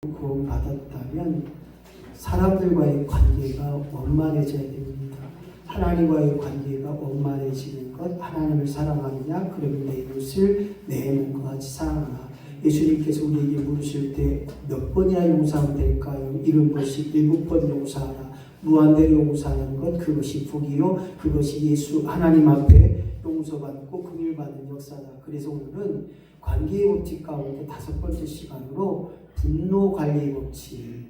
구원받았다면 사람들과의 관계가 원만해져야 됩니다. 하나님과의 관계가 원만해지는 것, 하나님을 사랑하느냐, 그러면 내 이웃을 내 몸과 같이 사랑하라. 예수님께서 우리에게 물으실 때 몇 번이나 용서하면 될까요? 70번씩 7번 용서하라. 무한대로 용서하는 것, 그것이 복이요, 그것이 예수 하나님 앞에 용서받고 긍휼받는 역사다. 그래서 오늘은 관계의 법칙 가운데 5번째 시간으로 분노 관리의 법칙,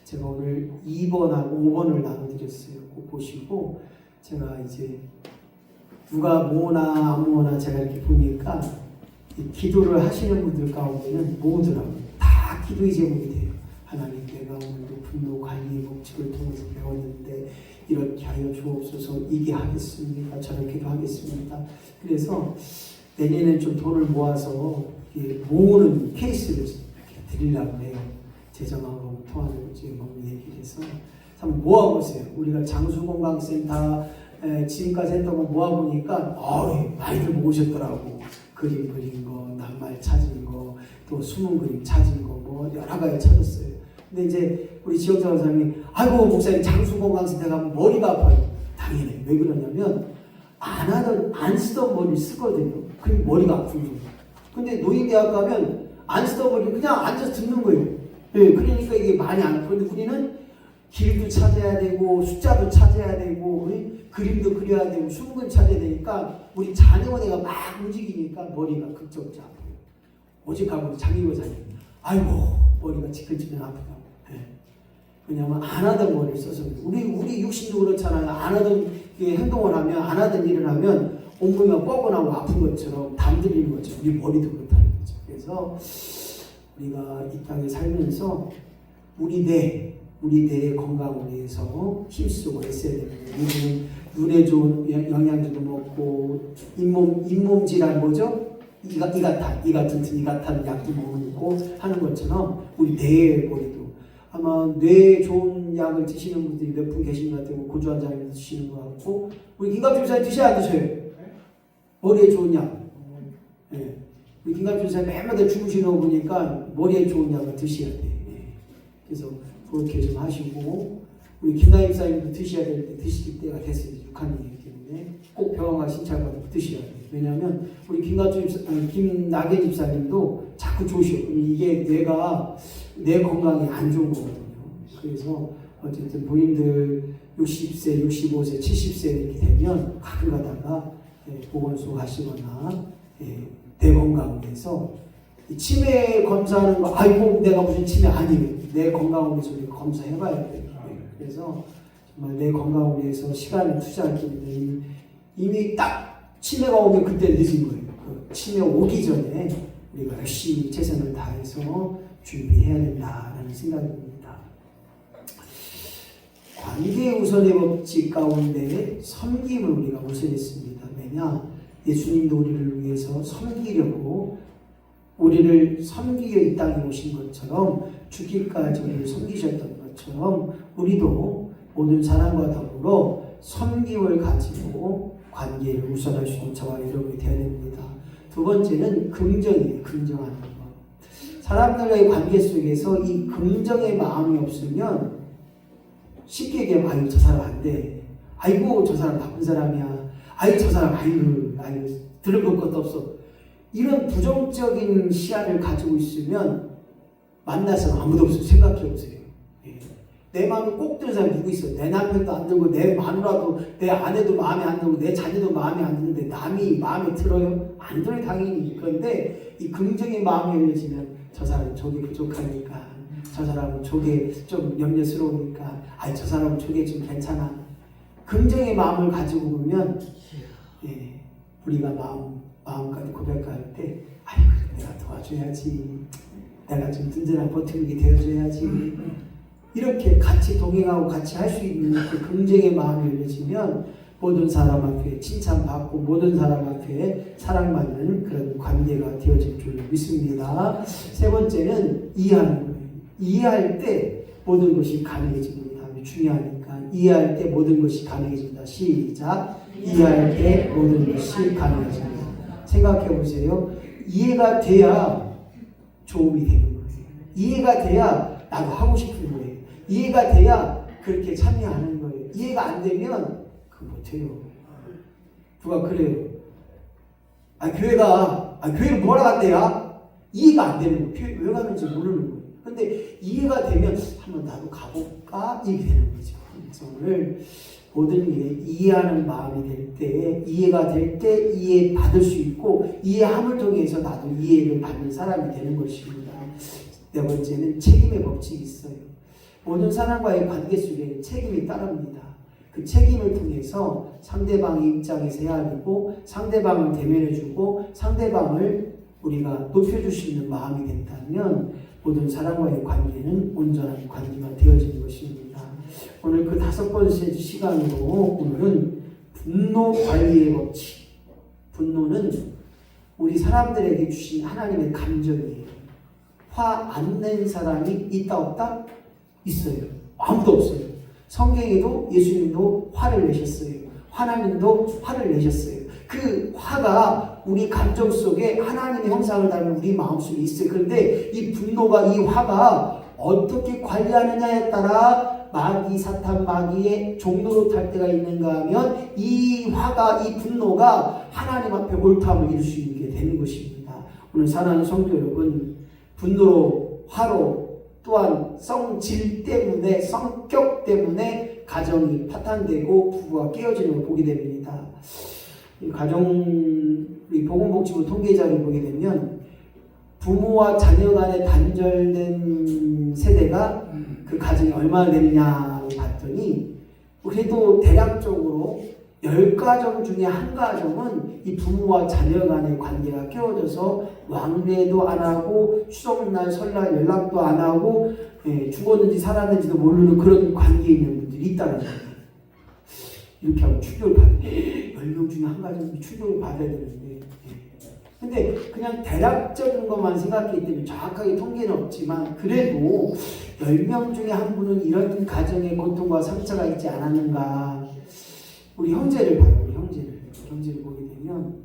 제가 오늘 2번하고 5번을 나눠드렸어요. 꼭 보시고, 제가 이제 누가 뭐나 안 뭐나 제가 이렇게 보니까 기도를 하시는 분들 가운데는 모두라고 다 기도의 제목이 돼요. 하나님, 내가 오늘도 분노 관리의 법칙을 통해서 배웠는데 이렇게 하여 주옵소서. 이게 하겠습니다. 저렇게도 하겠습니다. 그래서 내년엔 좀 돈을 모아서 모으는 케이스를 드리려고 해요. 재정하고 통화를 지금 얘기를 해서 한번 모아보세요. 우리가 장수건강센터 지금까지 했던 거 모아보니까 많이들 모으셨더라고. 그림 그린 거, 낱말 찾은 거, 또 숨은 그림 찾은 거, 뭐 여러 가지 찾았어요. 근데 이제 우리 지역장 사람이 아이고 목사님 장수건강센터 가면 머리가 아파요. 당연히 왜 그러냐면 안 쓰던 머리를 쓰거든요. 그럼 머리가 아픈 거예요. 근데 노인대학 가면 안 쓰던 머리 그냥 앉아서 듣는 거예요. 네, 그러니까 이게 많이 안 아프는데 우리는 길도 찾아야 되고 숫자도 찾아야 되고 그림도 그려야 되고 숨은 찾아야 되니까 우리 자녀원애가 막 움직이니까 머리가 극적으로 아파요. 오직 가보니 장기교사님 아이고 머리가 지끈지끈 아프다고. 네. 왜냐하면 안 하던 머리를 써서 우리 육신도 그렇잖아요. 안 하던 행동을 하면 안 하던 일을 하면 온몸이 뻐근하고 아픈 것처럼 담들리는 것처럼 우리 머리도 그렇다는 거죠. 그래서 우리가 이 땅에 살면서 우리 뇌의 건강을 위해서 힘쓰고 애써야 됩니다. 우리는 눈에 좋은 영양제도 먹고 잇몸 질환 뭐죠? 이가 튼튼 이가탄 약도 먹고 하는 것처럼 우리 뇌의 머리도 아마 뇌에 좋은 약을 드시는 분들이 몇 분 계신 것 같아요. 고주환자님 드시는 것 같고 우리 김갑주사님 드셔야 안 드셔요? 머리에 좋은 약. 네. 우리 김갑주사님 매일마다 주무시는 거 보니까 머리에 좋은 약을 드셔야 돼. 네. 그래서 그렇게 좀 하시고 우리 김나임 사님도 드셔야 될 때 드실 때가 됐어요. 6학년이기 때문에 꼭 병원가 신청받고 드셔야 돼요. 왜냐하면 우리 김나계 집사님도 자꾸 조셔. 이게 뇌 건강이 안 좋은 거거든요. 그래서 어쨌든 본인들 60세, 65세, 70세 이렇게 되면 가끔 가다가 보건소 가시거나 뇌 건강을 위해서 치매 검사하는 거 아이고 내가 무슨 치매 아니에요. 내 건강을 위해서 우리가 검사해봐야 돼요. 그래서 정말 내 건강을 위해서 시간을 투자할 텐데 이미 딱 치매가 오면 그때 늦은 거예요. 그 치매 오기 전에 우리가 열심히 최선을 다해서 준비해야 된다라는 생각입니다. 관계 우선의 법칙 가운데 섬김을 우리가 우선했습니다. 왜냐? 예수님도 우리를 위해서 섬기려고 우리를 섬기려 이 땅에 오신 것처럼 죽기까지 우리를 섬기셨던 것처럼 우리도 모든 사람과 더불어 섬김을 가지고 관계를 우선할 수 있는 저와 여러분이 되어야 됩니다. 두 번째는 긍정이에요. 긍정하는 것. 사람들과의 관계 속에서 이 긍정의 마음이 없으면 쉽게 얘기하면 아이고 저 사람 안 돼. 아이고 저 사람 나쁜 사람이야. 아이고 저 사람 아이고 들어볼 것도 없어. 이런 부정적인 시야를 가지고 있으면 만나서 아무도 없어요. 생각해 보세요. 내 마음에 꼭 드는 사람이 누구 있어? 내 남편도 안 들고 내 마누라도 내 아내도 마음에 안 들고 내 자녀도 마음에 안 드는데 남이 마음에 들어요? 안 들어요 당연히. 그런데 이 긍정의 마음이 열려지면 저 사람은 저게 부족하니까 저 사람은 저게 좀 염려스러우니까 저 사람은 저게 좀 괜찮아. 긍정의 마음을 가지고 보면 우리가 마음까지 고백할 때 그래 내가 도와줘야지. 내가 좀 든든한 버티기 되어줘야지. 이렇게 같이 동행하고 같이 할 수 있는 그 긍정의 마음이 열려지면 모든 사람 앞에 칭찬받고 모든 사람 앞에 사랑받는 그런 관계가 되어질 줄 믿습니다. 세 번째는 이해하는 거예요. 이해할 때 모든 것이 가능해집니다. 중요하니까 이해할 때 모든 것이 가능해진다. 시작. 이해할 때 모든 것이 가능해진다. 생각해 보세요. 이해가 돼야 조음이 되는 거예요. 이해가 돼야 나도 하고 싶은 거예요. 이해가 돼야 그렇게 참여하는 거예요. 이해가 안 되면 그거 못해요. 누가 그래요. 교회를 뭐라 간대야? 이해가 안 되는 거예요. 교회 왜 가는지 모르는 거예요. 근데 이해가 되면 한번 나도 가볼까? 이렇게 되는 거죠. 그래서 오늘 모든 일에 이해하는 마음이 될 때, 이해가 될 때 이해받을 수 있고, 이해함을 통해서 나도 이해를 받는 사람이 되는 것입니다. 네 번째는 책임의 법칙이 있어요. 모든 사람과의 관계 속에 책임이 따릅니다. 그 책임을 통해서 상대방의 입장에서 헤아리고, 상대방을 대면해주고, 상대방을 우리가 높여줄 수 있는 마음이 된다면 모든 사람과의 관계는 온전한 관계가 되어지는 것입니다. 오늘 그 5번째 시간으로 오늘은 분노 관리의 법칙. 분노는 우리 사람들에게 주신 하나님의 감정이에요. 화 안 낸 사람이 있다 없다? 있어요. 아무도 없어요. 성경에도 예수님도 화를 내셨어요. 하나님도 화를 내셨어요. 그 화가 우리 감정 속에 하나님의 형상을 닮은 우리 마음속에 있어요. 그런데 이 분노가, 이 화가 어떻게 관리하느냐에 따라 마귀, 사탄, 마귀의 종로로 탈 때가 있는가 하면 이 화가, 이 분노가 하나님 앞에 옳다함을 이룰 수 있게 되는 것입니다. 오늘 사랑하는 성도 여러분, 분노로, 화로, 또한 성질 때문에, 성격 때문에 가정이 파탄되고 부부가 깨어지는 걸 보게 됩니다. 우리 보건복지부 통계자를 보게 되면 부모와 자녀 간의 단절된 세대가 그 가정이 얼마나 되느냐를 봤더니 그래도 대략적으로 10가정 중에 한 가정은 이 부모와 자녀 간의 관계가 깨어져서 왕래도 안 하고 추석날 설날 연락도 안 하고 죽었는지 살았는지도 모르는 그런 관계에 있는 분들이 있다는 거예요. 이렇게 하고 충격을 받아요. 10명 중에 한 가정이 충격을 받아야 되는데 근데 그냥 대략적인 것만 생각했기 때문에 정확하게 통계는 없지만 그래도 10명 중에 한 분은 이런 가정의 고통과 상처가 있지 않았는가. 우리 형제를 봐요. 형제를 보게 되면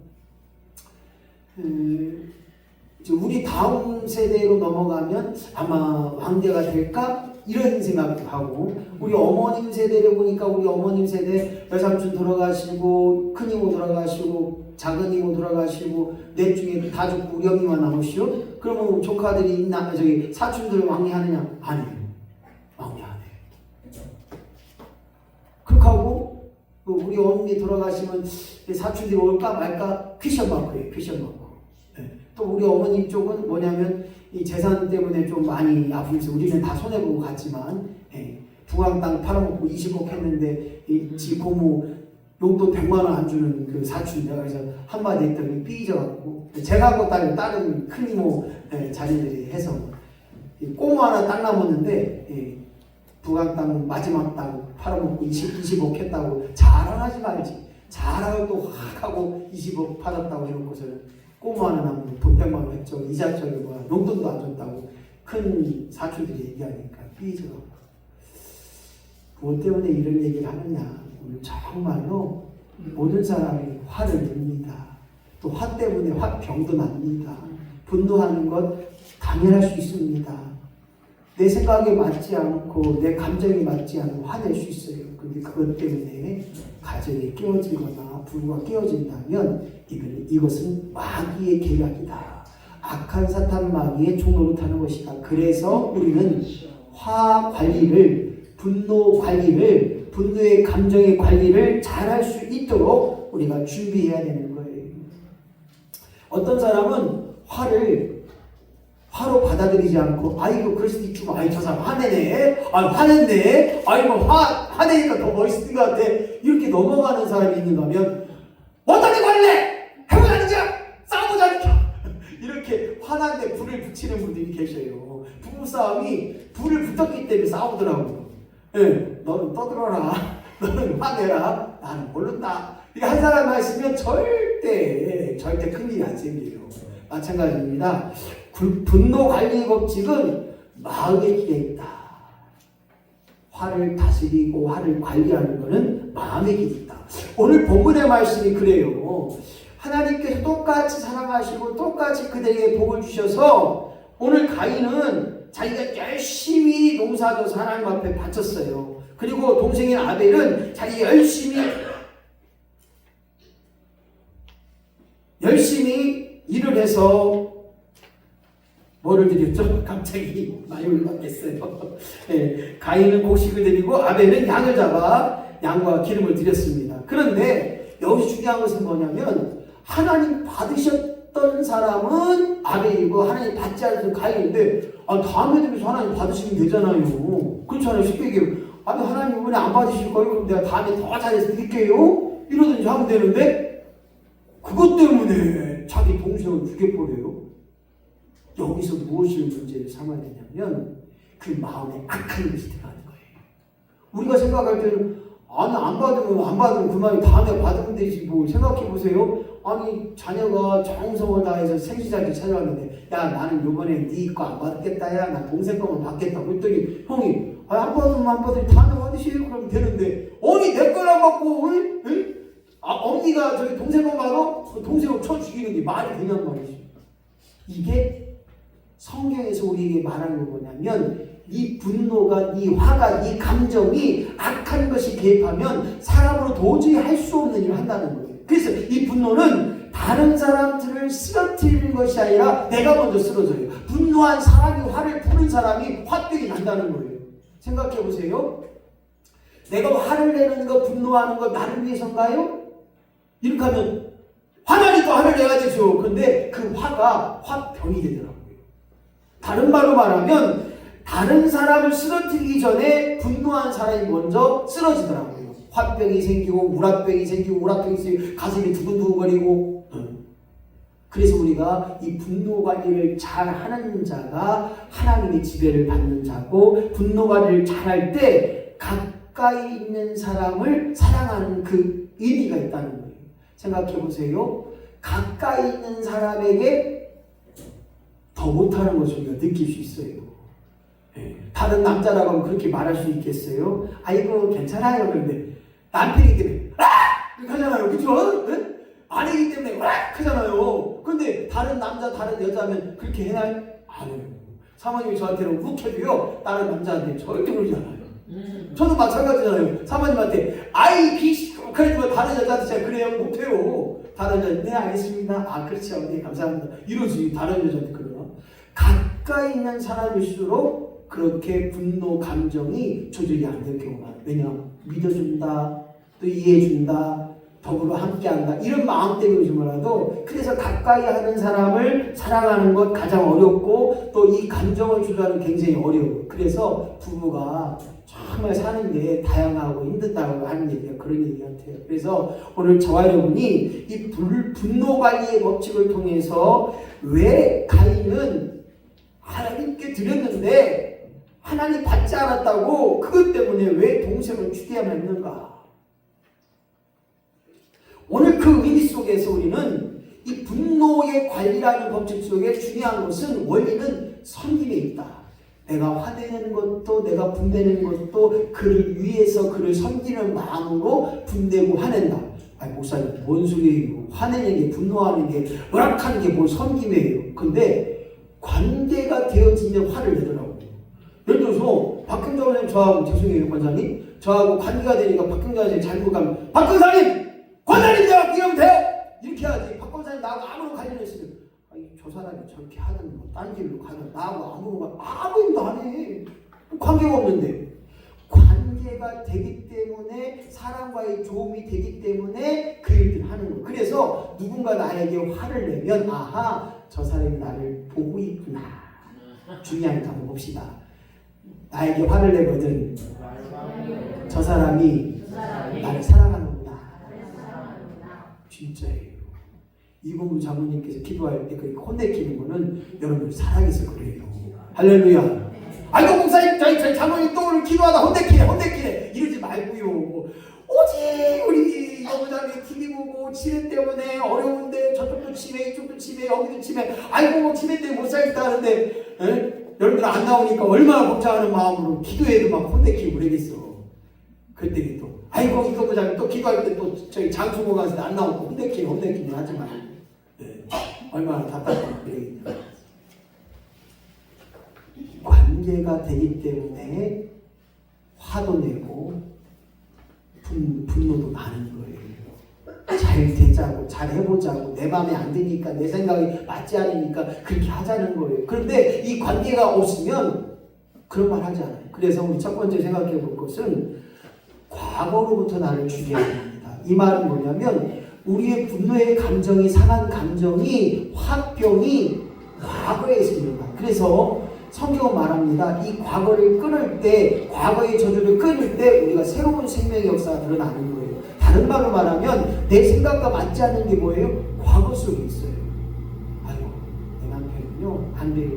우리 다음 세대로 넘어가면 아마 왕대가 될까? 이런 생각도 하고 우리 어머님 세대를 보니까 우리 어머님 세대 외삼촌 돌아가시고 큰이모 돌아가시고 작은이모 돌아가시고 넷 중에 다 죽고 우리 형님만 남으시오? 그러면 조카들이 있나? 사촌들 왕래하느냐? 아니에요. 왕래 안 해요. 그렇게 하고 우리 어머니 돌아가시면 사촌들이 올까 말까 퀴션 마크예요. 퀴션 마크. 또 우리 어머님 쪽은 뭐냐면 이 재산 때문에 좀 많이 아프면서 우리는 다 손해보고 갔지만 부강 땅 팔아먹고 20억 했는데 지 고모 용돈 100만 원 안 주는 그 사촌 내가 그래서 한마디 했더니 삐져갖고 제가 하고 다른 큰이모 자녀들이 해서 꼬모 하나 땅 남았는데 부강 땅 마지막 땅 팔아먹고 20억 했다고 자랑하지 말지. 자랑을 또 확 하고 20억 받았다고 해놓고서는 꼬모 하나 남은 돈 100만 원 했죠. 이자 저기 용돈도 안 줬다고 큰 사촌들이 얘기하니까 삐져갖고 무엇 때문에 이런 얘기를 하느냐. 오늘 정말로 모든 사람이 화를 냅니다. 또 화 때문에 화병도 납니다. 분노하는 것 당연할 수 있습니다. 내 생각에 맞지 않고 내 감정에 맞지 않고 화낼 수 있어요. 그런데 그것 때문에 가정이 깨어지거나 부부가 깨어진다면 이것은 마귀의 계략이다. 악한 사탄 마귀의 종로로 타는 것이다. 그래서 우리는 화 관리를, 분노 관리를, 분노의 감정의 관리를 잘할 수 있도록 우리가 준비해야 되는 거예요. 어떤 사람은 화로 받아들이지 않고 아이고 그럴 수도 있지만 아이 저 사람 화내네, 화냈네, 아이고 화내니까 더 멋있는 것 같아 이렇게 넘어가는 사람이 있는가 하면 어떻게 화낼래? 해보자니까 싸우자니까 이렇게 화난데 불을 붙이는 분들이 계셔요. 부부싸움이 불을 붙었기 때문에 싸우더라고요. 너는 떠들어라, 너는 화내라, 나는 모른다. 이렇게 한 사람만 있으면 절대 큰일이 안 생겨요. 마찬가지입니다. 분노 관리 법칙은 마음의 길에 있다. 화를 다스리고 화를 관리하는 것은 마음의 길이 있다. 오늘 본문의 말씀이 그래요. 하나님께서 똑같이 사랑하시고 똑같이 그들에게 복을 주셔서 오늘 가인은 자기가 열심히 농사져서 하나님 앞에 바쳤어요. 그리고 동생인 아벨은 자기 열심히 일을 해서 뭐를 드렸죠? 갑자기 많이 올라갔겠어요. 네, 가인은 곡식을 드리고 아벨은 양을 잡아 양과 기름을 드렸습니다. 그런데 여기서 중요한 것은 뭐냐면 하나님 받으셨던 사람은 아벨이고 하나님 받지 않았던 가인인데 다음에 되면서 하나님 받으시면 되잖아요. 그렇잖아요. 쉽게 얘기하면 아니 하나님 이번에 안 받으실 거예요? 그럼 내가 다음에 더 잘해서 드릴게요. 이러든지 하면 되는데 그것 때문에 자기 동생을 죽여버려요. 여기서 무엇을 문제를 삼아야 되냐면 그 마음에 악한 것이 들어가는 거예요. 우리가 생각할 때는 아니 안 받으면 그만이 다음에 받으면 되지 뭐 생각해 보세요. 아니 자녀가 정성을 다해서 생시자기 찾아왔는데 야 나는 요번에 네 거 안 받겠다 야 나 동생 거만 받겠다 그랬더니 형이 안 받으면 다음에 받으세요 그러면 되는데 아니 내 걸 안 받고 언니가 저기 동생 거 받아? 동생을 쳐 죽이는 게 말이 되냔 말이지. 이게 성경에서 우리에게 말하는 거 뭐냐면 이 분노가, 이 화가, 이 감정이 악한 것이 개입하면 사람으로 도저히 할 수 없는 일을 한다는 거예요. 그래서 이 분노는 다른 사람들을 쓰러뜨리는 것이 아니라 내가 먼저 쓰러져요. 분노한 사람이 화를 부는 사람이 화병이 난다는 거예요. 생각해 보세요. 내가 화를 내는 거, 분노하는 거 나를 위해서인가요? 이렇게 하면 화나니까 화를 내야 되죠. 근데 그 화가 화병이 되더라고요. 다른 말로 말하면 다른 사람을 쓰러뜨리기 전에 분노한 사람이 먼저 쓰러지더라고요. 화병이 생기고 우라병이 생기고 가슴이 두근두근거리고. 그래서 우리가 이 분노 관리를 잘 하는 자가 하나님의 지배를 받는 자고 분노 관리를 잘할 때 가까이 있는 사람을 사랑하는 그 의미가 있다는 거예요. 생각해 보세요. 가까이 있는 사람에게 더 못하는 것을 우리가 느낄 수 있어요. 다른 남자라고 하면 그렇게 말할 수 있겠어요? 아이고 괜찮아요. 그런데 남편이기 때문에 이렇게 하잖아요. 그렇죠? 아내이기 때문에 하잖아요. 그런데 다른 남자 다른 여자면 그렇게 해나요? 안 해요. 사모님이 저한테는 욱해도요 다른 남자한테 절대 그러지 않아요. 저도 마찬가지잖아요. 사모님한테 아이 비시크하지만 다른 여자한테 제가 그래요? 못해요. 다른 여자 네 알겠습니다. 그렇죠. 네 감사합니다. 이러지. 다른 여자한테 그러나 가까이 있는 사람일수록 그렇게 분노 감정이 조절이 안 될 경우가 많아요. 왜냐하면 믿어준다 또 이해해준다 더불어 함께한다 이런 마음 때문인지 몰라도 그래서 가까이 하는 사람을 사랑하는 것 가장 어렵고 또 이 감정을 조절하는 굉장히 어려워요. 그래서 부부가 정말 사는 게 다양하고 힘들다고 하는 얘기가 그런 얘기 같아요. 그래서 오늘 저와 여러분이 이 분노 관리의 법칙을 통해서 왜 가인은 하나님께 드렸는데 하나님 받지 않았다고 그것 때문에 왜 동생을 죽여야만 했는가. 오늘 그 의미 속에서 우리는 이 분노의 관리라는 법칙 속에 중요한 것은 원리는 섬김에 있다. 내가 화내는 것도 내가 분내는 것도 그를 위해서 그를 섬기는 마음으로 분내고 화낸다. 아니 목사님 뭔 소리예요. 화내는 게 분노하는 게 허락하는 게 뭘 섬김이에요. 근데 관계가 되어지면 화를 내더라고요. 예를 들어서 박형자 원장님 저하고 죄송해요 권사님 저하고 관계가 되니까 박형자 원장님 잘못 가면 박권사님 권사님 내가 이러면 돼요. 이렇게 해야지. 박권사님 나하고 아무런 관련 있으면 저 사람이 저렇게 하든 뭐 딴 길로 가든 나하고 아무 일도 안 해. 관계가 없는데 관계가 되기 때문에 사람과의 조움이 되기 때문에 그 일들 하는 거. 그래서 누군가 나에게 화를 내면 아하 저 사람이 나를 보고 있구나. 중요하니까 한번 봅시다. 나에게 화를 내거든 저 사람이 나를 사랑하는구나. 진짜예요. 이공부 장모님께서 기도할 때 그렇게 혼내키는 거는 여러분들 사랑해서 그래요. 할렐루야. 아이고 목사님 저희 장모님 또 오늘 기도하다 혼내키네 이러지 말고요. 오직 우리 여부장님 TV 보고 치매 때문에 어려운데 저쪽도 치매 이쪽도 치매 여기도 치매 아이고 치매 때문에 못 살겠다 하는데 여러분들 안 나오니까 얼마나 걱정하는 마음으로 기도해도 막 혼내키고 그러겠어. 그랬더니 또 아이고 이거 부장님 또 기도할 때 또 저희 장수모 가서 안 나오고 혼내키네 하지 말고 얼마나 답답하고 그래. 관계가 되기 때문에 화도 내고 분노도 많은 거예요. 잘 되자고, 잘 해보자고, 내 마음에 안 드니까, 내 생각이 맞지 않으니까 그렇게 하자는 거예요. 그런데 이 관계가 없으면 그런 말 하지 않아요. 그래서 우리 첫 번째 생각해 볼 것은 과거로부터 나를 죽여야 합니다. 이 말은 뭐냐면 우리의 분노의 감정이, 상한 감정이, 화병이 과거에서 일어나. 그래서 성경은 말합니다. 이 과거를 끊을 때, 과거의 저주를 끊을 때 우리가 새로운 생명의 역사가 드러나는 거예요. 다른 말로 말하면 내 생각과 맞지 않는 게 뭐예요? 과거 속에 있어요. 아이고, 내 남편은요 안 돼요.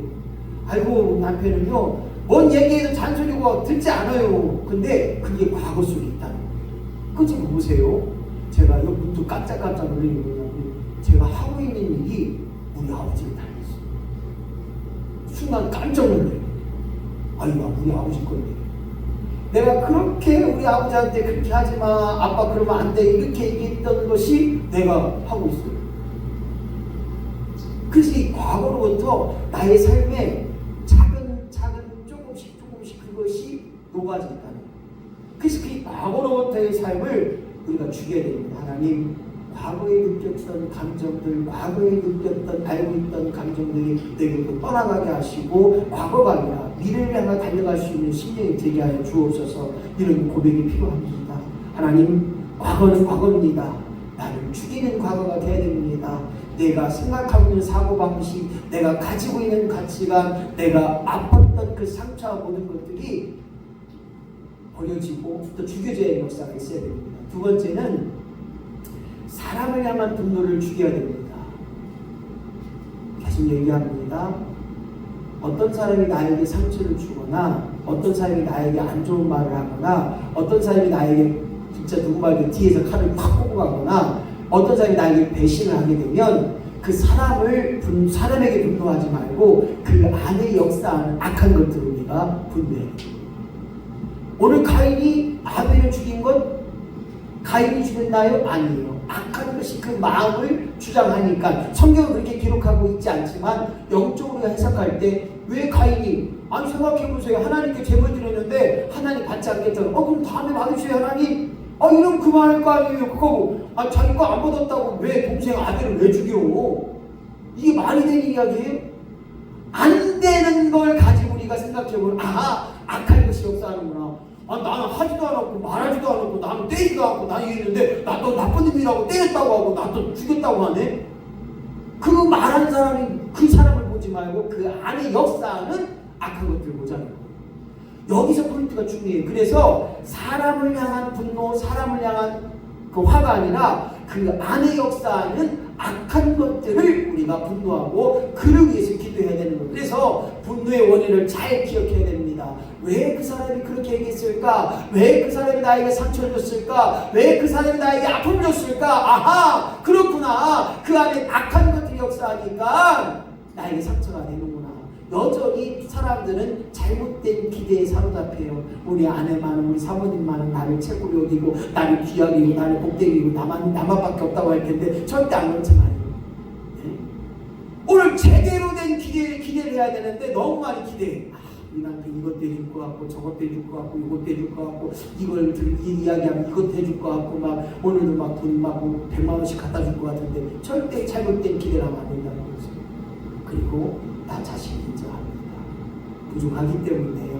아이고, 남편은요 뭔 얘기해도 잔소리고 듣지 않아요. 근데 그게 과거 속에 있다는 거예요. 그지 보세요. 제가 이거 문득 깜짝깜짝 놀리는 거냐면 제가 하고 있는 일이 우리 아버지를 닮았어요. 순간 깜짝 놀래요. 아이고, 우리 아버지 건데. 내가 그렇게 우리 아버지한테 그렇게 하지마, 아빠 그러면 안 돼, 이렇게 얘기했던 것이 내가 하고 있어요. 그래서 이 과거로부터 나의 삶에 차근차근 조금씩 그것이 녹아져 있다는 거예요. 그래서 그 과거로부터의 삶을 우리가 죽여야 됩니다. 하나님, 과거에 느꼈던 감정들, 과거에 느꼈던 알고 있던 감정들이 내게로 떠나가게 하시고 과거가 아니라 미래를 향해 달려갈 수 있는 심령이 되게 하여 주옵소서. 이런 고백이 필요합니다. 하나님, 과거는 과거입니다. 나를 죽이는 과거가 되어야 됩니다. 내가 생각하고 있는 사고방식, 내가 가지고 있는 가치관, 내가 아팠던 그 상처와 모든 것들이 버려지고 또 죽여져야 할 역사가 있어야 됩니다. 두 번째는 사람을 향한 분노를 죽여야 됩니다. 계속 얘기합니다. 어떤 사람이 나에게 상처를 주거나 어떤 사람이 나에게 안 좋은 말을 하거나 어떤 사람이 나에게 진짜 누구말도 뒤에서 칼을 팍 꽂고 가거나 어떤 사람이 나에게 배신을 하게 되면 그 사람에게 분노하지 말고 그 안에 역사하는 악한 것들을 우리가 분노해야 됩니다. 오늘 가인이 아벨을 죽인 건 가인이 죽였나요? 아니에요. 악한 것이 그 마음을 주장하니까 성경은 그렇게 기록하고 있지 않지만 영적으로 해석할 때 왜 가인이, 아니 생각해보세요. 하나님께 제물 드렸는데 하나님 받지 않겠다고, 그럼 다음에 받으세요 하나님. 이러면 그만할 거 아니에요. 그거고, 자기 거 안 받았다고 왜 동생 아들을 왜 죽여? 이게 말이 되는 이야기예요? 안 되는 걸 가지고 우리가 생각해보면 악한 것이 역사하는구나. 나는 하지도 않았고 말하지도 않았고 나는 때리지도 않고 나는 이랬는데 나 또 나쁜 놈이라고 때렸다고 하고 나 또 죽였다고 하네. 그 말한 사람이 그 사람을 보지 말고 그 안에 역사하는 악한 것들을 보자는 거예요. 여기서 포인트가 중요해요. 그래서 사람을 향한 분노, 사람을 향한 그 화가 아니라 그 안에 역사하는 악한 것들을 우리가 분노하고 그를 위해서 기도해야 되는 거예요. 그래서 분노의 원인을 잘 기억해야 됩니다. 왜 그 사람이 그렇게 얘기했을까? 왜 그 사람이 나에게 상처를 줬을까? 왜 그 사람이 나에게 아픔을 줬을까? 그렇구나. 그 안에 악한 것들이 역사하니까 나에게 상처가 되는구나. 여전히 사람들은 잘못된 기대에 사로잡혀요. 우리 아내만은, 우리 사모님만은 나를 최고로 여기고 나를 귀하게 여기고 나를 복되게 여기고 나만밖에 없다고 할 텐데 절대 안 그렇지 말이에요. 네? 오늘 제대로 된 기대를 해야 되는데 너무 많이 기대해. 우리 남편 이것도 해줄 것 같고 저것도 해줄 것 같고 이것도 해줄 것 같고 이걸 이야기하면 이것도 해줄 것 같고 막 오늘도 막 돈 막 100만 원씩 갖다 줄 것 같은데 절대 잘못된 기대를 하면 안 된다는 거죠. 그리고 나 자신이 인정합니다. 부족하기 때문에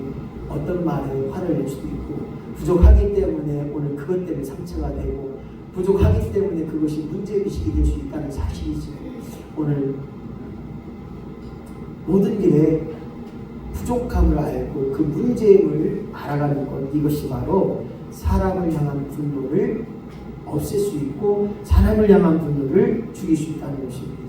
어떤 말에 화를 낼 수도 있고 부족하기 때문에 오늘 그것 때문에 상처가 되고 부족하기 때문에 그것이 문제의식이 될 수 있다는 사실이죠. 오늘 모든 일에 부족함을 알고 그 문제임을 알아가는 것, 이것이 바로 사람을 향한 분노를 없앨 수 있고 사람을 향한 분노를 죽일 수 있다는 것입니다.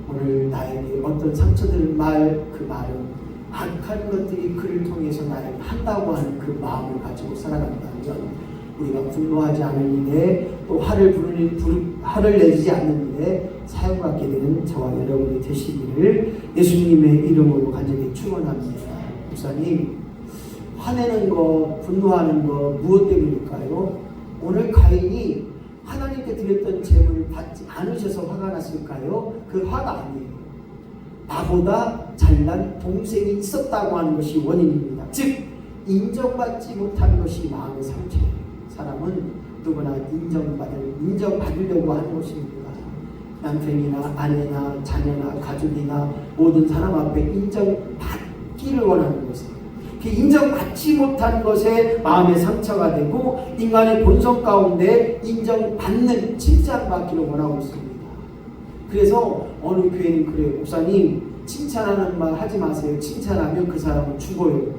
오늘 나에게 어떤 상처들을 그 말은 악한 것들이 그를 통해서 나에게 한다고 하는 그 마음을 가지고 살아간다면 우리가 분노하지 않은 일에 또 화를 내지 않는 일에 사용받게 되는 저와 여러분이 되시기를 예수님의 이름으로 간절히 축원합니다. 목사님, 화내는 거, 분노하는 거 무엇 때문일까요? 오늘 가인이 하나님께 드렸던 제물을 받지 않으셔서 화가 났을까요? 그 화가 아니에요. 나보다 잘난 동생이 있었다고 하는 것이 원인입니다. 즉 인정받지 못한 것이 마음의 상처예요. 사람은 누구나 인정받으려고 하는 것입니다. 남편이나 아내나 자녀나 가족이나 모든 사람 앞에 인정받기를 원하는 것이에요. 그 인정받지 못한 것에 마음의 상처가 되고 인간의 본성 가운데 인정받는 칭찬받기를 원하고 있습니다. 그래서 어느 교회는 그래요. 목사님 칭찬하는 말 하지 마세요. 칭찬하면 그 사람은 죽어요.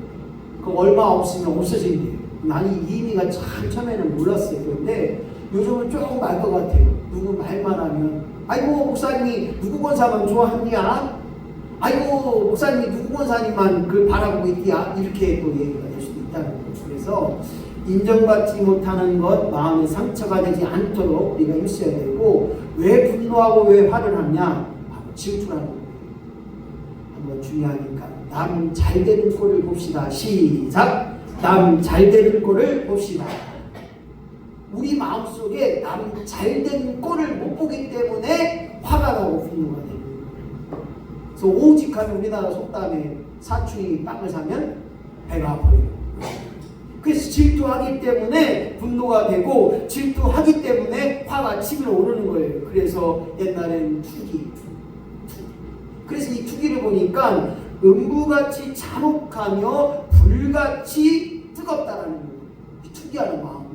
그 얼마 없으면 없어진대요. 나는 이 의미가 참 처음에는 몰랐어요. 그런데 요즘은 조금 알 것 같아요. 누구 말만 하면 아이고 목사님이 누구 권사만 좋아합니야? 아이고 목사님이 누구 권사님만 그 바라보고 있디야? 이렇게 또 얘기가 될 수도 있다는 거죠. 그래서 인정받지 못하는 것, 마음의 상처가 되지 않도록 우리가 힘써야 되고, 왜 분노하고 왜 화를 하냐? 바로 질투라는 거예요. 한번 중요하니까 남 잘 되는 꼴을 봅시다. 시작! 남 잘 되는 꼴을 봅시다. 우리 마음속에 남 잘 되는 꼴을 못 보기 때문에 화가 나고 분노가 됩니다. 그래서 오직하면 우리나라 속담에 사춘이 빵을 사면 배가 아파요. 그래서 질투하기 때문에 분노가 되고 질투하기 때문에 화가 치밀어 오르는 거예요. 그래서 옛날에는 투기. 그래서 이 투기를 보니까 음부같이 잔혹하며 불같이 뜨겁다라는 거예요. 이 투기하는 마음.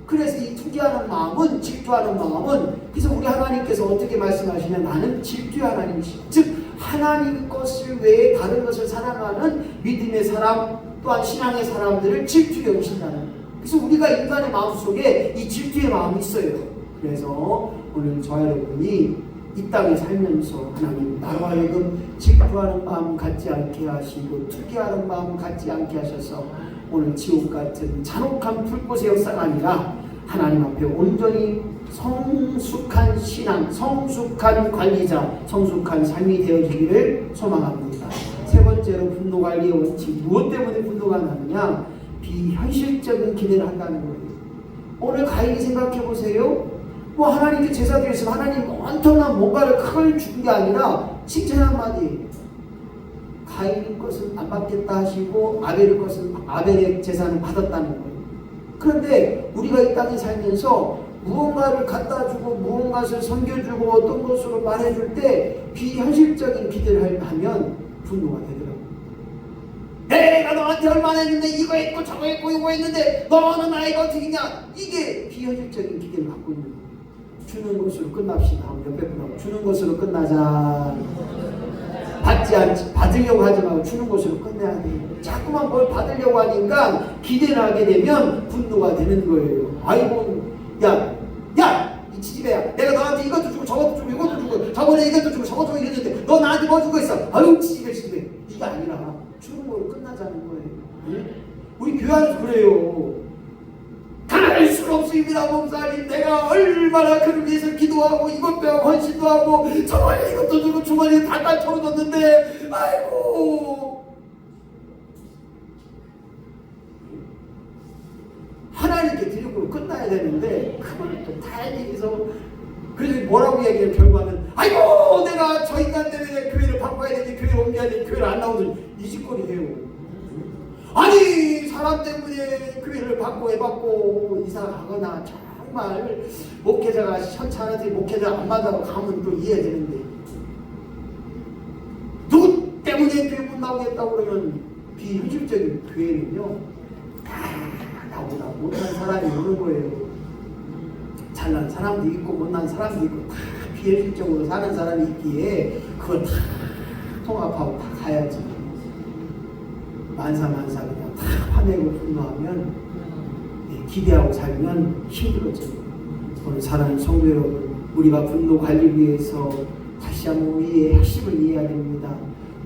그래서 이 투기하는 마음은, 질투하는 마음은, 그래서 우리 하나님께서 어떻게 말씀하시냐? 나는 질투의 하나님이시다. 즉 하나님 것을 외에 다른 것을 사랑하는 믿음의 사람 또한 신앙의 사람들을 질투에 여기신다는 거예요. 그래서 우리가 인간의 마음속에 이 질투의 마음이 있어요. 그래서 오늘 저와 여러분이 이 땅에 살면서 하나님 나로 하여금 질투하는 마음 갖지 않게 하시고 투기하는 마음 갖지 않게 하셔서 오늘 지옥 같은 잔혹한 불꽃의 역사가 아니라 하나님 앞에 온전히 성숙한 신앙, 성숙한 관리자, 성숙한 삶이 되어지기를 소망합니다. 세 번째로 분노 관리의 원칙. 무엇 때문에 분노가 나느냐? 비현실적인 기대를 한다는 거예요. 오늘 가인이 생각해 보세요. 뭐 하나님께 제사 드렸으면 하나님 엄청난 뭔가를 큰 준 게 아니라 칭찬 한마디. 가인의 것은 안 받겠다 하시고 아벨의 것은 아벨의 제사는 받았다는 거예요. 그런데 우리가 이 땅에 살면서 무언가를 갖다 주고 무언가를 섬겨주고 어떤 것으로 말해줄 때 비현실적인 기대를 하면 분노가 되더라고요. 내가 너한테 얼마나 했는데 이거 했고 저거 했고 이거 했는데 너는 나이가 어떻게 했냐? 이게 비현실적인 기대를 갖고 있는 거예요. 주는 것으로 끝납시다. 옆에 분하고 주는 것으로 끝나자. 받으려고 하지 말고 주는 것으로 끝내야 돼요. 자꾸만 뭘 받으려고 하니까 기대를 하게 되면 분노가 되는 거예요. 아이고 야 이 지지배야, 내가 너한테 이것도 주고 저것도 주고 이것도 주고 저번에 이것도 주고 저것도 주고 이랬는데 너 나한테 뭐 주고 있어? 아유 지지배 이게 아니라 주는 거로 끝나자는 거예요. 네? 우리 교회 안에서 그래요. 가난할 수가 없습니다. 목사님 내가 얼마나 그를 위해서 기도하고 이것 배워 헌신도 하고 저번에 이것도 주고 주머니에 달달 털어줬는데 아이고 하나님께 드리고 끝나야 되는데 그걸 또 다행히서 그래서 뭐라고 얘기해요? 결과는 아이고 내가 저 인간 때문에 교회를 바꿔야 되지 교회를 옮겨야 되지 교회를 안 나오더니 이 짓거리 해요. 아니 사람 때문에 교회를 바꿔 이사가거나 정말 목회자가 현찬한테 목회자 안 맞아서 가면 또 이해해야 되는데 누구 때문에 교회 못 나오겠다고 그러면 비현실적인 교회는요 나보다 못난 사람이 오는 거예요. 잘난 사람도 있고 못난 사람도 있고 다 비현실적으로 사는 사람이 있기에 그걸 다 통합하고 다 가야지. 만사 그냥 다 화내고 분노하면 기대하고 살면 힘들어져요. 오늘 사랑하는 성도 여러분, 우리가 분노 관리를 위해서 다시 한번 우리의 핵심을 이해해야 됩니다.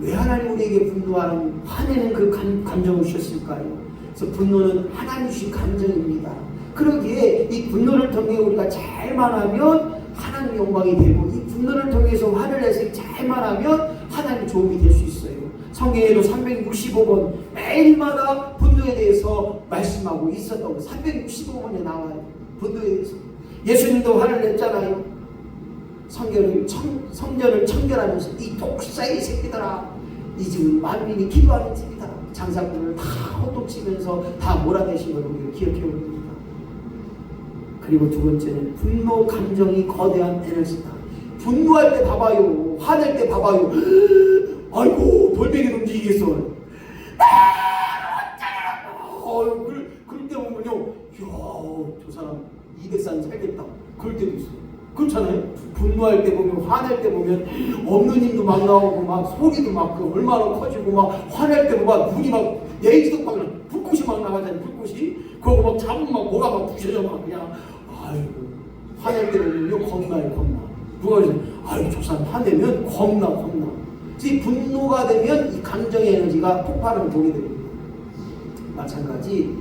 왜 하나님 우리에게 분노하는 화내는 그 감정을 주셨을까요? 그래서 분노는 하나님 주신 감정입니다. 그러기에 이 분노를 통해 우리가 잘만 하면 하나님 영광이 되고 이 분노를 통해서 화를 내서 잘만 하면 하나님 도움이 될 수 있어요. 성경에도 365번 매일마다 분노에 대해서 말씀하고 있었던 거 365번에 나와요. 분노에 대해서. 예수님도 화를 냈잖아요. 성전을 청결하면서 이 독사의 새끼들아, 이 집은 만민이 기도하는 집이다. 장사꾼을 다 호통치면서 다 몰아내신 걸 우리가 기억해 봅니다. 그리고 두 번째는 분노 감정이 거대한 에너지다. 분노할 때 봐봐요. 화낼 때 봐봐요. 아이고 돌멩이 움직이겠어. 그럴 때 보면요, 이야, 저 사람 200살 살겠다. 그럴 때도 있어요. 그렇잖아요. 분노할 때 보면, 화낼 때 보면 없는 힘도 막 나오고 막 소리도 막 얼마나 커지고 막 화낼 때 보면 눈이 막 내지도 막 불꽃이 막 나가잖아요. 불꽃이 그거 막 잡으면 막 뭐가 막 부셔져 막 그냥. 아이고 화낼 때 보면요 겁나요. 겁나. 누가 그러죠? 아이고 저 사람 화내면 겁나. 이 분노가 되면 이 감정의 에너지가 폭발을 보게 됩니다. 마찬가지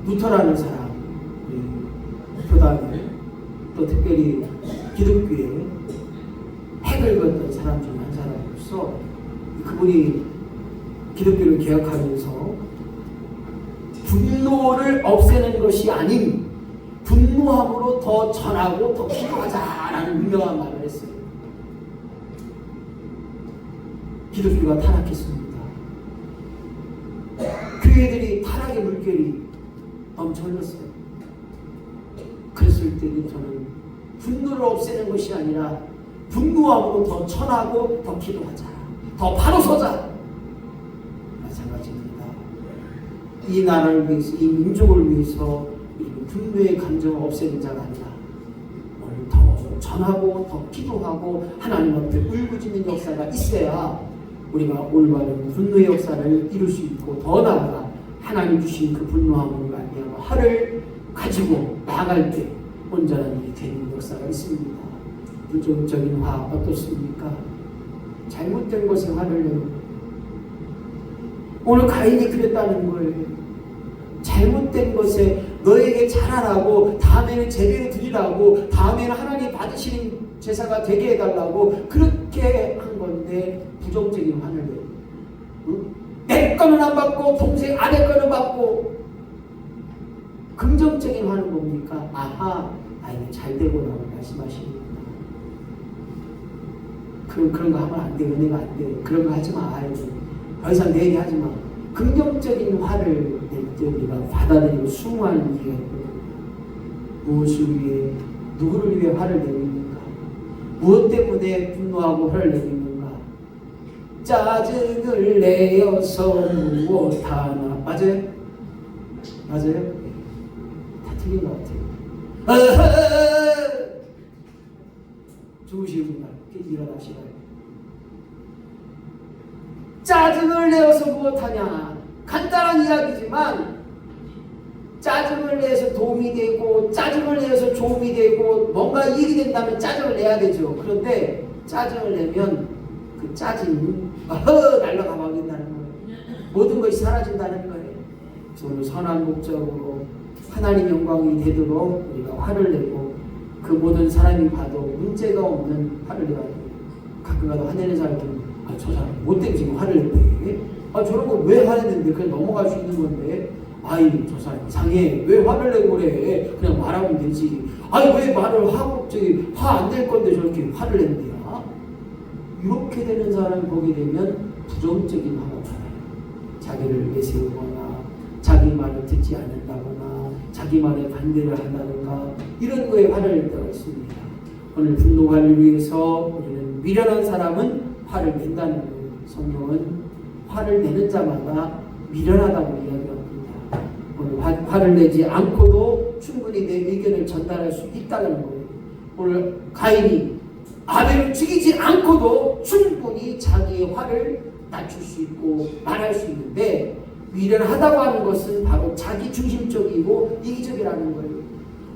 루터라는 사람, 교단에 또 특별히 기독교에 핵을 걷던 사람 중 한 사람으로서 그분이 기독교를 개혁하면서 분노를 없애는 것이 아닌 분노함으로 더 전하고 더 기도하자라는 유명한 말을 했어요. 기독교가 타락했습니다. 교회들이 타락의 물결이 넘쳐 흘렀어요. 그랬을 때는 저는 분노를 없애는 것이 아니라 분노함으로 더 전하고 더 기도하자, 더 바로 서자. 마찬가지입니다. 이 나라를 위해서, 이 민족을 위해서 분노의 감정을 없애는 자가 아니라 오늘 더 전하고 더 기도하고 하나님 앞에 울부짖는 역사가 있어야 우리가 올바른 분노의 역사를 이룰 수 있고, 더 나아가 하나님 주신 그 분노함으로 말미암아 화를 가지고 나아갈 때 온전한 일이 되는 역사가 있습니다. 부정적인 화 어떻습니까? 잘못된 것에 화를 내는, 오늘 가인이 그랬다는 거예요. 잘못된 것에 너에게 잘하라고, 다음에는 제대로 드리라고, 다음에는 하나님 받으시는 제사가 되게 해달라고 그렇게 한 건데 부정적인 화를 내요. 응? 내 거는 안 받고 동생 아내 거는 받고. 긍정적인 화는 뭡니까? 아하, 아이고 잘 되고라고 말씀하십니다. 그런 거 하면 안 돼. 은혜가 안 돼. 그런 거 하지 마. 아이고 더 이상 내 얘기 하지 마. 긍정적인 화를 낼 때 우리가 받아들이고 수긍하는 이유가 있거든요. 무엇을 위해, 누구를 위해 화를 내고 있는가? 무엇 때문에 분노하고 화를 내고 있는가? 짜증을 내어서 무엇하나. 맞아요? 맞아요? 다 틀린 것 같아요. 주무시구나. 일어나시라요. 짜증을 내어서 무엇하냐? 간단한 이야기지만 짜증을 내서 도움이 되고 짜증을 내서 도움이 되고 뭔가 이익이 된다면 짜증을 내야 되죠. 그런데 짜증을 내면 그 짜증이 날아가 버린다는 거예요. 모든 것이 사라진다는 거예요. 오늘 선한 목적으로 하나님 영광이 되도록 우리가 화를 내고, 그 모든 사람이 봐도 문제가 없는 화를 내야 돼요. 가끔가다 화내는 사람들은 저 사람 못 때문에 지금 화를 냈대. 저런 거 왜 화냈는데 그냥 넘어갈 수 있는 건데. 아이 저 사람 이상해. 왜 화를 내고 그래. 그냥 말하면 되지. 왜 말을 하고 화 안 낼 건데 저렇게 화를 낸대야. 이렇게 되는 사람이 보게 되면 부정적인 화가 나요. 자기를 내세우거나 자기 말을 듣지 않는다거나 자기 말에 반대를 한다든가 이런 거에 화를 낼 때가 있습니다. 오늘 분노화를 위해서 우리는 미련한 사람은 화를 낸다는 거예요. 성경은 화를 내는 자마다 미련하다고 이야기합니다. 오늘 화를 내지 않고도 충분히 내 의견을 전달할 수 있다는 거예요. 오늘 가인이 아벨을 죽이지 않고도 충분히 자기의 화를 낮출 수 있고 말할 수 있는데, 미련하다고 하는 것은 바로 자기 중심적이고 이기적이라는 거예요.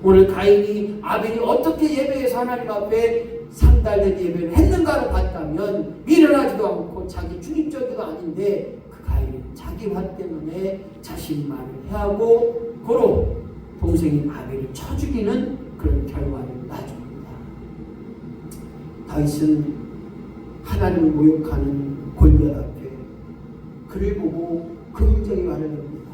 오늘 가인이 아벨이 어떻게 예배에서 하나님 앞에 상달된 예배를 했는가를 봤다면 미련하지도 않고 자기 중립적이도 아닌데, 그 가인은 자기 화 때문에 자신 말을 해하고 고로 동생인 아벨을 쳐 죽이는 그런 결과를 낳아줍니다. 다윗은 하나님을 모욕하는 골리앗 앞에 그를 보고 긍정의 화를 냅니다.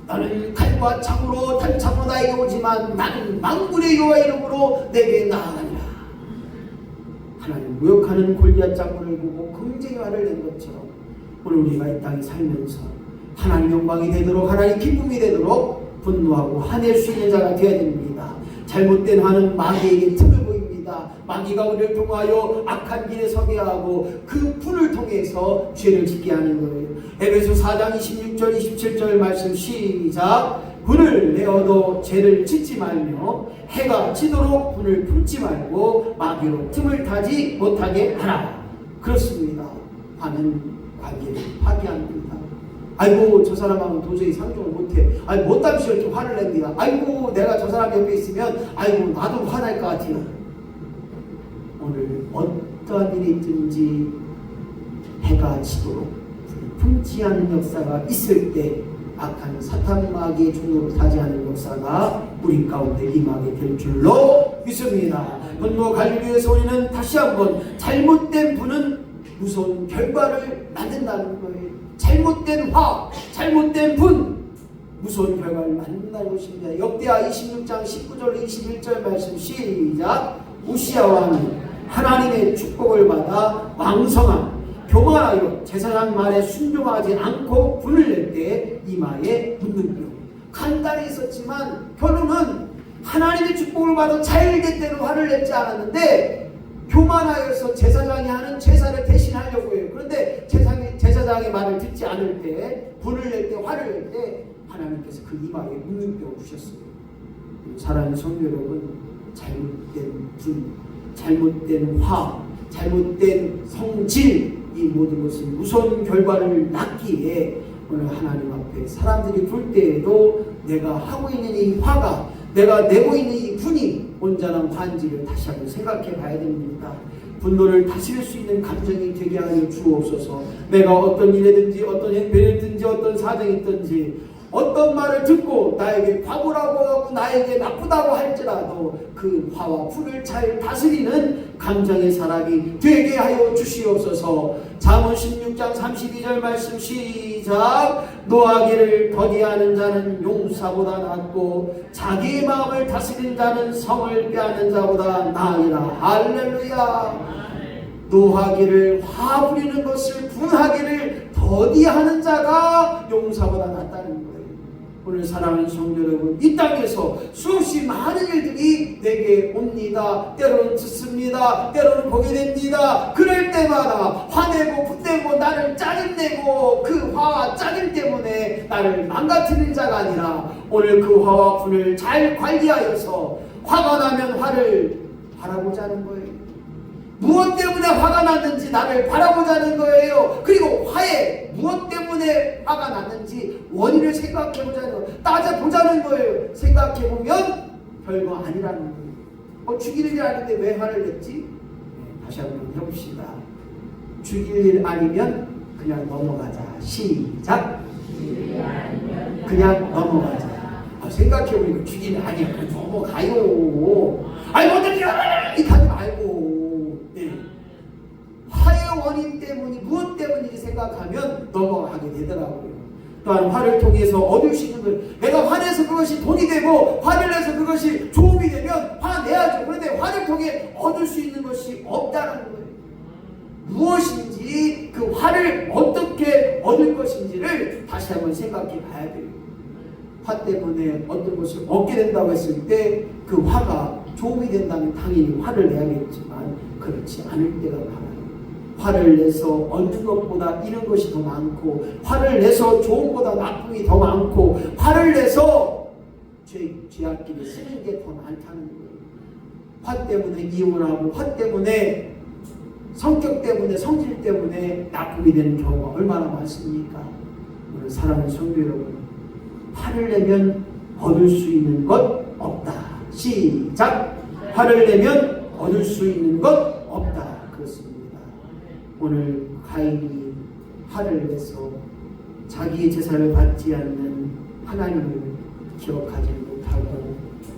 너는 칼과 창으로 단창으로 나에게 오지만 나는 만군의 여호와 이름으로 내게 나아가리라. 하나님 모욕하는 골리앗 장군을 보고 긍정의 화를 낸 것처럼 오늘 우리가 이 땅에 살면서 하나님 영광이 되도록 하나님 기쁨이 되도록 분노하고 화낼 수 있는 자가 되어야 됩니다. 잘못된 화는 마귀에게 틈을 보입니다. 마귀가 우리를 통하여 악한 길에 서게 하고 그 불을 통해서 죄를 짓게 하는 거예요. 에베소 4장 26절 27절 말씀 시작. 분을 내어도 죄를 짓지 말며 해가 지도록 분을 품지 말고 마귀로 틈을 타지 못하게 하라. 그렇습니다. 화는 관계를 파괴합니다. 아이고 저 사람하고는 도저히 상종을 못해. 아이고 못담시 이렇게 화를 냅니다. 아이고 내가 저 사람 옆에 있으면 아이고 나도 화날 것 같아요. 오늘 어떠한 일이 있든지 해가 지도록 품지 않는 역사가 있을 때 악한 사탄 마귀의 종으로 타지하는 역사가 우리 가운데 임하게 될 줄로 믿습니다. 분노 관리를 위해서 우리는 다시 한번 잘못된 분은 무서운 결과를 만든다는 거예요. 잘못된 화, 잘못된 분, 무서운 결과를 만든다는 것입니다. 역대하 26장 19절 21절 말씀 시작. 우시야 왕이 하나님의 축복을 받아 왕성한 교만하여 제사장 말에 순종하지 않고 분을 낼 때 이마에 묻는 병. 간단히 있었지만 결론은 하나님의 축복을 받아 잘됐다는 화를 냈지 않았는데 교만하여서 제사장이 하는 제사를 대신하려고 해요. 그런데 제사장의 말을 듣지 않을 때 분을 낼 때 화를 낼 때 하나님께서 그 이마에 묻는 병을 주셨어요. 사랑하는 성도 여러분, 잘못된 분, 잘못된 화, 잘못된 성질, 이 모든 것은 무서운 결과를 낳기에 오늘 하나님 앞에 사람들이 볼 때에도 내가 하고 있는 이 화가, 내가 내고 있는 이 분이 온전한 화인지를 다시 한번 생각해 봐야 됩니다. 분노를 다스릴 수 있는 감정이 되게 하여 주옵소서. 내가 어떤 일이든지 어떤 행편이든지 어떤 사정이 있든지 어떤 말을 듣고 나에게 바보라고 하고 나에게 나쁘다고 할지라도 그 화와 불을 잘 다스리는 감정의 사람이 되게 하여 주시옵소서. 잠언 16장 32절 말씀 시작. 노하기를 더디하는 자는 용사보다 낫고 자기의 마음을 다스리는 자는 성을 빼앗는 자보다 나으리라. 할렐루야. 노하기를 화 부리는 것을 분하기를 더디하는 자가 용사보다 낫다는 거예요. 오늘 사랑하는 성도 여러분, 이 땅에서 수없이 많은 일들이 내게 옵니다. 때로는 듣습니다. 때로는 보게 됩니다. 그럴 때마다 화내고 분내고 나를 짜증내고 그 화와 짜증 때문에 나를 망가뜨리는 자가 아니라 오늘 그 화와 분을 잘 관리하여서 화가 나면 화를 바라보자는 거예요. 무엇 때문에 화가 났는지 나를 바라보자는 거예요. 그리고 화에 무엇 때문에 화가 났는지 원인을 생각해보자는 거예요. 따져보자는 거예요. 생각해보면 별거 아니라는 거예요. 죽일 일이 아닌데 왜 화를 냈지? 다시 한번 해봅시다. 죽일 일 아니면 그냥 넘어가자. 시작. 그냥 넘어가자. 생각해보니까 죽일 일 아니야. 그냥 넘어가요. 아니 어떤 일 하지 말고 화의 원인 때문이 무엇 때문인지 생각하면 넘어가게 되더라고요. 또한 화를 통해서 얻을 수 있는 것, 내가 화내서 그것이 돈이 되고 화를 내서 그것이 도움이 되면 화내야죠. 그런데 화를 통해 얻을 수 있는 것이 없다는 거예요. 무엇인지 그 화를 어떻게 얻을 것인지를 다시 한번 생각해 봐야 돼요. 화 때문에 어떤 것을 얻게 된다고 했을 때 그 화가 도움이 된다면 당연히 화를 내야겠지만 그렇지 않을 때가 많아요. 화를 내서 얻는 것보다 잃은 것이 더 많고, 화를 내서 좋은 것보다 나쁨이 더 많고, 화를 내서 죄악기를 쓰는 게 더 많다는 거예요. 화 때문에 이혼하고, 화 때문에 성격 때문에 성질 때문에 나쁨이 되는 경우가 얼마나 많습니까? 오늘 사랑하는 성도 여러분, 화를 내면 얻을 수 있는 것 없다. 시작. 화를 내면 얻을 수 있는 것 없다. 그렇습니다. 오늘 가인이 화를 내서 자기의 제사를 받지 않는 하나님을 기억하지 못하고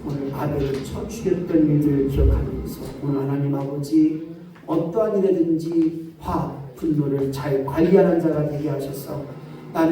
오늘 아벨을 죽였던 일들을 기억하면서 오늘 하나님 아버지 어떠한 일이든지 화, 분노를 잘 관리하는 자가 되게 하셔서